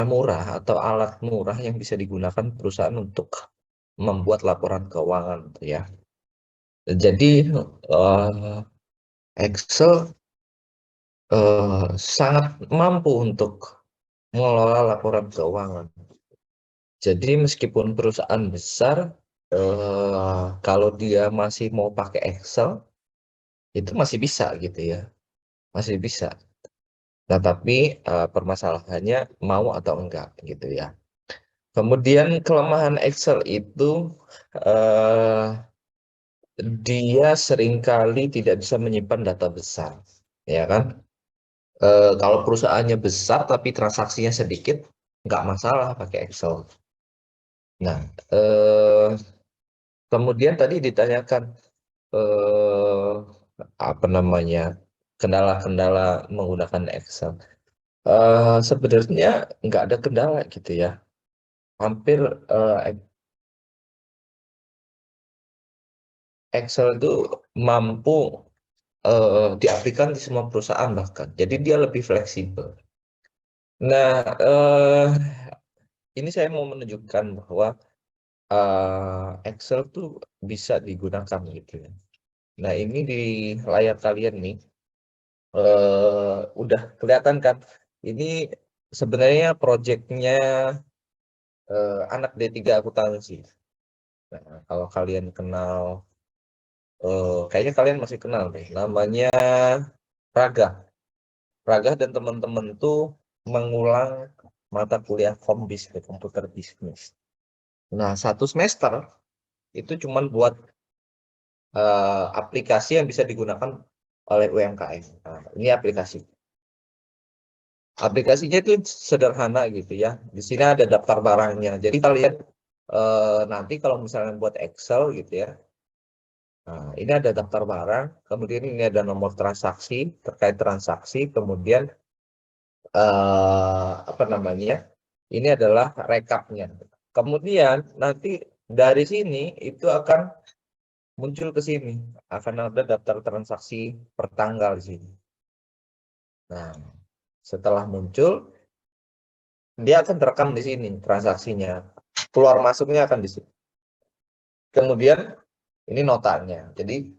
cara murah atau alat murah yang bisa digunakan perusahaan untuk membuat laporan keuangan, ya. Jadi Excel sangat mampu untuk mengelola laporan keuangan. Jadi meskipun perusahaan besar, kalau dia masih mau pakai Excel, itu masih bisa gitu ya, masih bisa. Nah, tapi permasalahannya mau atau enggak gitu ya. Kemudian kelemahan Excel itu eh, dia seringkali tidak bisa menyimpan data besar, ya kan? Kalau perusahaannya besar tapi transaksinya sedikit, nggak masalah pakai Excel. Nah, kemudian tadi ditanyakan eh, apa namanya kendala-kendala menggunakan Excel. Sebenarnya nggak ada kendala gitu ya. Hampir Excel itu mampu diaplikasikan di semua perusahaan bahkan. Jadi dia lebih fleksibel. Nah, ini saya mau menunjukkan bahwa Excel tuh bisa digunakan gitu ya. Nah, ini di layar kalian nih, udah kelihatan kan? Ini sebenarnya proyeknya anak D3 akuntansi. Nah, kalau kalian kenal, kayaknya kalian masih kenal deh, namanya Raga. Raga dan teman-teman tuh mengulang mata kuliah Kombis, komputer bisnis. Nah, satu semester itu cuma buat aplikasi yang bisa digunakan oleh UMKM. Nah, ini aplikasi. Aplikasinya itu sederhana gitu ya. Di sini ada daftar barangnya. Jadi kalian nanti kalau misalnya buat Excel gitu ya. Nah, ini ada daftar barang, kemudian ini ada nomor transaksi, terkait transaksi, kemudian apa namanya? Ini adalah rekapnya. Kemudian nanti dari sini itu akan muncul ke sini, akan ada daftar transaksi per tanggal di sini. Nah, setelah muncul, dia akan terekam di sini transaksinya. Keluar masuknya akan di sini. Kemudian ini notanya. Jadi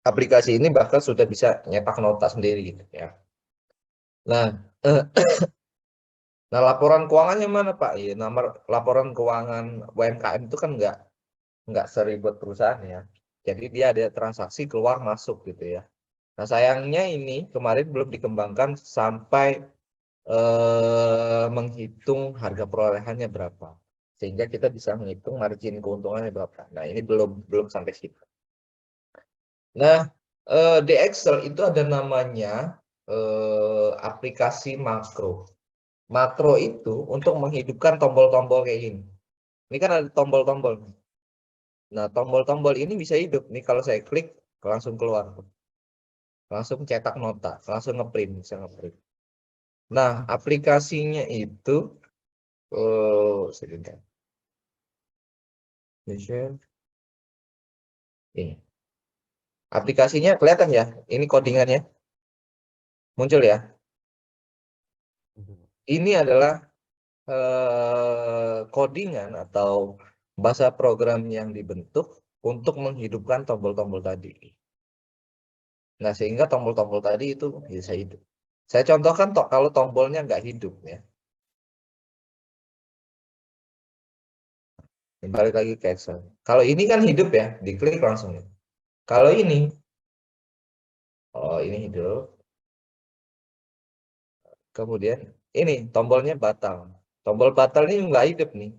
aplikasi ini bahkan sudah bisa nyetak nota sendiri gitu ya. Nah, nah laporan keuangannya mana Pak? Ya, nomor laporan keuangan UMKM itu kan nggak seribet perusahaan ya. Jadi dia ada transaksi keluar masuk gitu ya. Nah sayangnya ini kemarin belum dikembangkan sampai menghitung harga perolehannya berapa, sehingga kita bisa menghitung margin keuntungannya berapa. Nah ini belum sampai situ. Nah di Excel itu ada namanya aplikasi makro. Makro itu untuk menghidupkan tombol-tombol kayak gini. Ini kan ada tombol-tombol. Nah tombol-tombol ini bisa hidup nih, kalau saya klik langsung keluar, langsung cetak nota, langsung ngeprint, bisa ngeprint. Nah aplikasinya itu sebentar. Ini. Aplikasinya kelihatan ya. Ini codingannya muncul ya. Ini adalah codingan atau bahasa program yang dibentuk untuk menghidupkan tombol-tombol tadi. Nah, sehingga tombol-tombol tadi itu bisa hidup. Saya contohkan kalau tombolnya nggak hidup ya. Balik lagi ke Excel. Kalau ini kan hidup ya, diklik langsung. Kalau ini, oh ini hidup. Kemudian ini tombolnya batal. Tombol batal ini nggak hidup nih,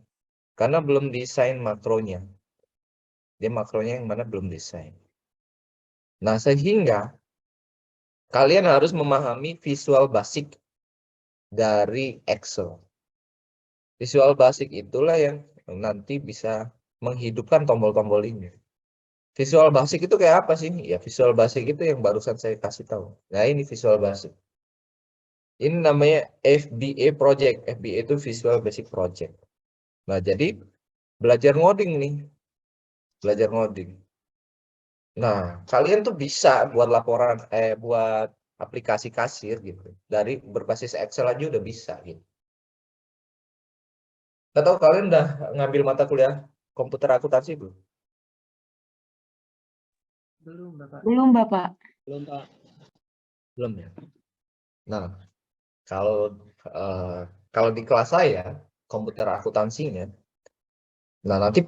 karena belum desain makronya. Dia makronya yang mana belum desain. Nah, sehingga kalian harus memahami visual basic dari Excel. Visual basic itulah yang nanti bisa menghidupkan tombol-tombol ini. Visual basic itu kayak apa sih? Ya, visual basic itu yang barusan saya kasih tahu. Nah, ini visual basic. Ini namanya FBA project. FBA itu Visual Basic Project. Nah, jadi belajar ngoding nih. Belajar ngoding. Nah, kalian tuh bisa buat laporan, buat aplikasi kasir gitu. Dari berbasis Excel aja udah bisa gitu. Nggak tahu kalian udah ngambil mata kuliah komputer akuntansi belum? Belum, Bapak. Belum, Bapak. Belum, Pak. Belum ya. Nah, kalau kalau di kelas saya komputer akuntansinya, nah nanti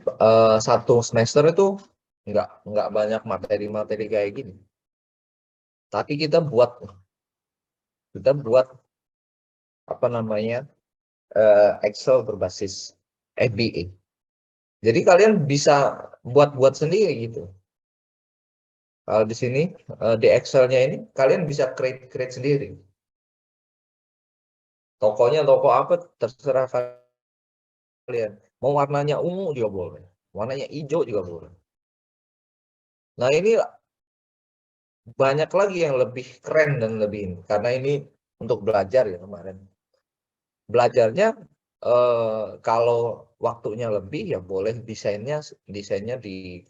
satu semester itu nggak banyak materi-materi kayak gini. Tapi kita buat apa namanya Excel berbasis FBA. Jadi kalian bisa buat sendiri gitu. Kalau di sini di Excel-nya ini kalian bisa create sendiri. Tokonya toko apa terserah kalian. Mau warnanya ungu juga boleh. Warnanya hijau juga boleh. Nah, ini banyak lagi yang lebih keren dan lebih ini. Karena ini untuk belajar ya kemarin. Belajarnya kalau waktunya lebih ya boleh desainnya di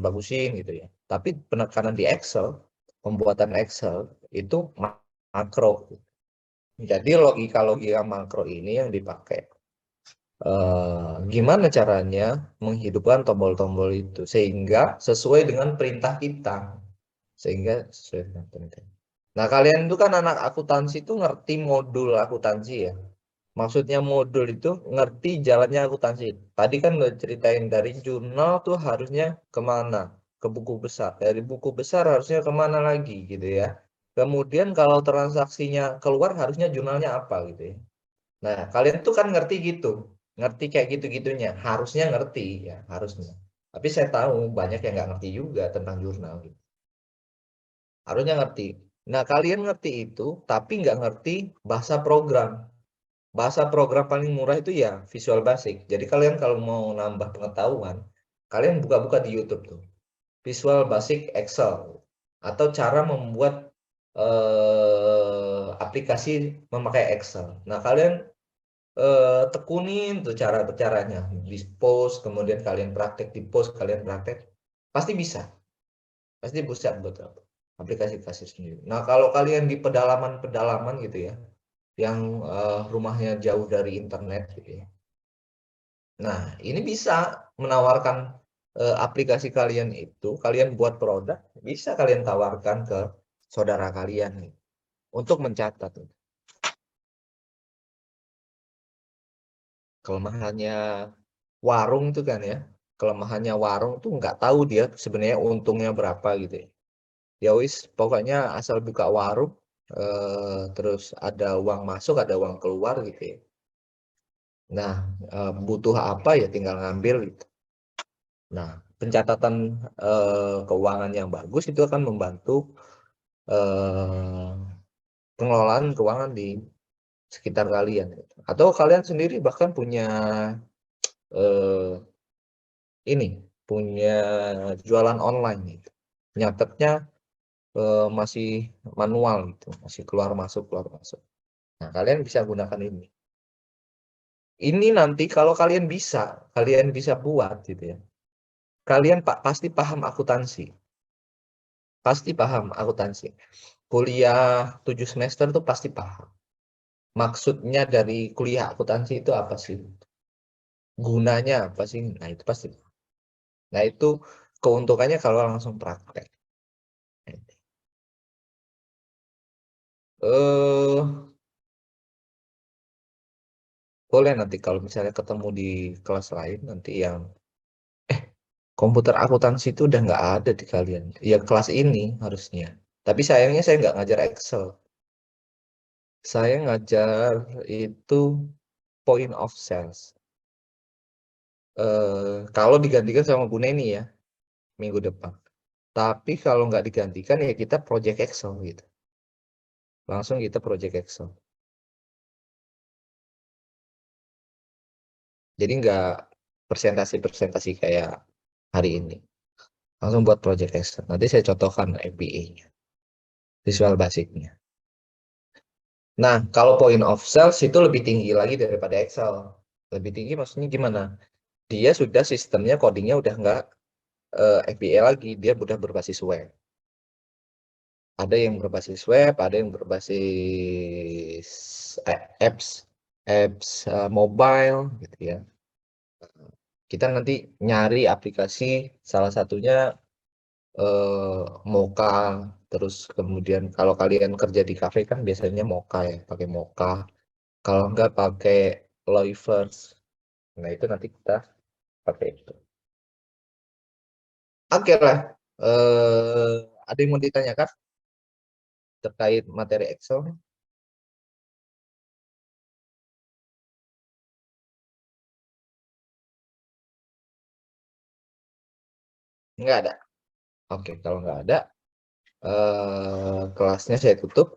bagusin gitu ya. Tapi penekanan di Excel, pembuatan Excel itu makro. Jadi logika-logika makro ini yang dipakai. Gimana caranya menghidupkan tombol-tombol itu sehingga sesuai dengan perintah kita. Nah, kalian itu kan anak akuntansi itu ngerti modul akuntansi ya. Maksudnya modul itu ngerti jalannya akuntansi. Tadi kan udah ceritain dari jurnal tuh harusnya kemana? Ke buku besar. Dari buku besar harusnya kemana lagi gitu ya. Kemudian kalau transaksinya keluar harusnya jurnalnya apa gitu ya. Nah, kalian tuh kan ngerti gitu. Ngerti kayak gitu-gitunya. Harusnya ngerti ya, harusnya. Tapi saya tahu banyak yang nggak ngerti juga tentang jurnal gitu. Harusnya ngerti. Nah, kalian ngerti itu, tapi nggak ngerti bahasa program. Bahasa program paling murah itu ya Visual Basic. Jadi kalian kalau mau nambah pengetahuan, kalian buka-buka di YouTube tuh. Visual Basic Excel. Atau cara membuat aplikasi memakai Excel. Nah, kalian tekunin tuh caranya di post, kemudian kalian praktek di post, kalian praktek. Pasti bisa. Pasti bisa buat aplikasi sendiri. Nah, kalau kalian di pedalaman-pedalaman gitu ya, yang rumahnya jauh dari internet gitu ya. Nah, ini bisa menawarkan aplikasi kalian itu, kalian buat produk, bisa kalian tawarkan ke saudara kalian nih, untuk mencatat. Kelemahannya warung itu kan ya, kelemahannya warung tuh nggak tahu dia sebenarnya untungnya berapa gitu ya. Ya wis, pokoknya asal buka warung, terus ada uang masuk, ada uang keluar gitu ya. Nah, butuh apa ya tinggal ngambil gitu. Nah, pencatatan keuangan yang bagus itu akan membantu eh, pengelolaan keuangan di sekitar kalian. Gitu. Atau kalian sendiri bahkan punya eh, ini, punya jualan online gitu. Nyatetnya masih manual gitu, masih keluar masuk keluar masuk. Nah, kalian bisa gunakan ini. Ini nanti kalau kalian bisa buat gitu ya. Kalian pasti paham akuntansi. Pasti paham akuntansi. Kuliah 7 semester tuh pasti paham. Maksudnya dari kuliah akuntansi itu apa sih? Gunanya apa sih? Nah, itu pasti. Nah, itu keuntungannya kalau langsung praktek. Eh, boleh nanti kalau misalnya ketemu di kelas lain nanti yang komputer akuntansi itu udah nggak ada di kalian. Ya kelas ini harusnya. Tapi sayangnya saya nggak ngajar Excel. Saya ngajar itu point of sales. Kalau digantikan sama Bu Neni ya minggu depan. Tapi kalau nggak digantikan ya kita project Excel gitu. Langsung kita project Excel. Jadi nggak presentasi-presentasi kayak hari ini. Langsung buat project Excel. Nanti saya contohkan FBA-nya, Visual Basic-nya. Nah, kalau point of sales itu lebih tinggi lagi daripada Excel. Lebih tinggi maksudnya gimana? Dia sudah sistemnya codingnya udah nggak FBA lagi, dia udah berbasis web. Ada yang berbasis web, ada yang berbasis apps. apps mobile gitu ya. Kita nanti nyari aplikasi salah satunya Mocha, terus kemudian kalau kalian kerja di kafe kan biasanya Mocha ya, pakai Mocha. Kalau enggak pakai Loivers. Nah, itu nanti kita pakai itu. Oke lah. Ada yang mau ditanyakan terkait materi Excel? Enggak ada. Oke, kalau nggak ada, kelasnya saya tutup.